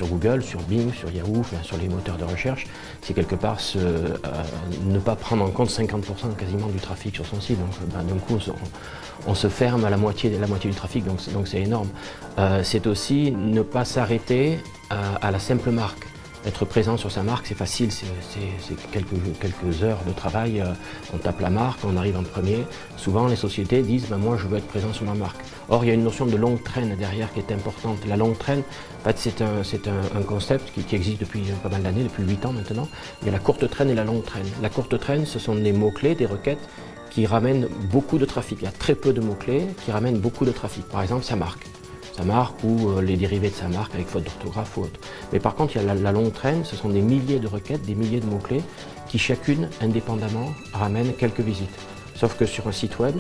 sur Google, sur Bing, sur Yahoo, enfin, sur les moteurs de recherche, c'est quelque part ne pas prendre en compte 50% quasiment du trafic sur son site. Donc d'un coup, on se ferme à la moitié du trafic, donc c'est énorme. C'est aussi ne pas s'arrêter à la simple marque. Être présent sur sa marque, c'est facile, c'est quelques heures de travail, on tape la marque, on arrive en premier. Souvent, les sociétés disent ben, « moi, je veux être présent sur ma marque ». Or, il y a une notion de longue traîne derrière qui est importante. La longue traîne, en fait, c'est un concept qui existe depuis pas mal d'années, depuis 8 ans maintenant. Il y a la courte traîne et la longue traîne. La courte traîne, ce sont des mots-clés, des requêtes qui ramènent beaucoup de trafic. Il y a très peu de mots-clés qui ramènent beaucoup de trafic. Par exemple, sa marque ou les dérivés de sa marque avec faute d'orthographe ou autre. Mais par contre, il y a la longue traîne, ce sont des milliers de requêtes, des milliers de mots-clés qui chacune, indépendamment, ramènent quelques visites. Sauf que sur un site web,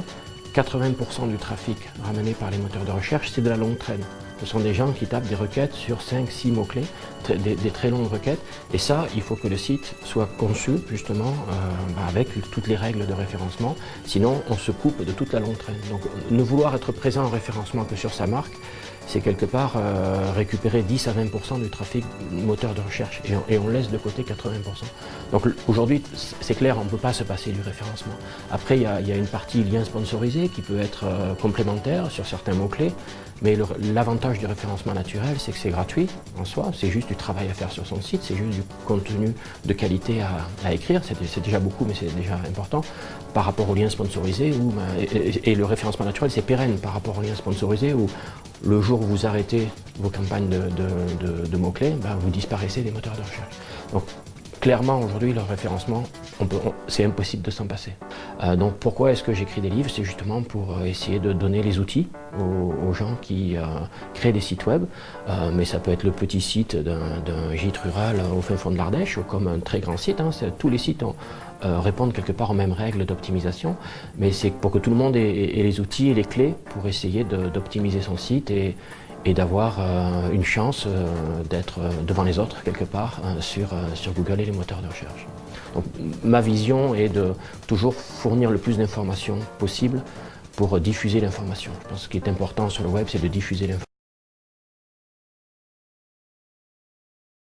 80% du trafic ramené par les moteurs de recherche, c'est de la longue traîne. Ce sont des gens qui tapent des requêtes sur 5-6 mots-clés, des très longues requêtes. Et ça, il faut que le site soit conçu justement avec toutes les règles de référencement. Sinon, on se coupe de toute la longue traîne. Donc, ne vouloir être présent en référencement que sur sa marque, c'est quelque part récupérer 10 à 20% du trafic moteur de recherche et on laisse de côté 80%. Donc aujourd'hui, c'est clair, on ne peut pas se passer du référencement. Après, il y a une partie lien sponsorisé qui peut être complémentaire sur certains mots-clés, mais l'avantage du référencement naturel, c'est que c'est gratuit en soi, c'est juste du travail à faire sur son site, c'est juste du contenu de qualité à écrire, c'est déjà beaucoup, mais c'est déjà important par rapport au lien sponsorisé, et le référencement naturel, c'est pérenne par rapport au lien sponsorisé où le jour où vous arrêtez vos campagnes de mots-clés, ben, vous disparaissez des moteurs de recherche. Donc, clairement, aujourd'hui, le référencement, c'est impossible de s'en passer. Donc pourquoi est-ce que j'écris des livres? C'est justement pour essayer de donner les outils aux gens qui créent des sites web. Mais ça peut être le petit site d'un gîte rural au fin fond de l'Ardèche, ou comme un très grand site. Hein. Tous les sites répondent quelque part aux mêmes règles d'optimisation. Mais c'est pour que tout le monde ait les outils et les clés pour essayer d'optimiser son site et d'avoir une chance d'être devant les autres quelque part sur Google et les moteurs de recherche. Donc, ma vision est de toujours fournir le plus d'informations possible pour diffuser l'information. Je pense que ce qui est important sur le web, c'est de diffuser l'information.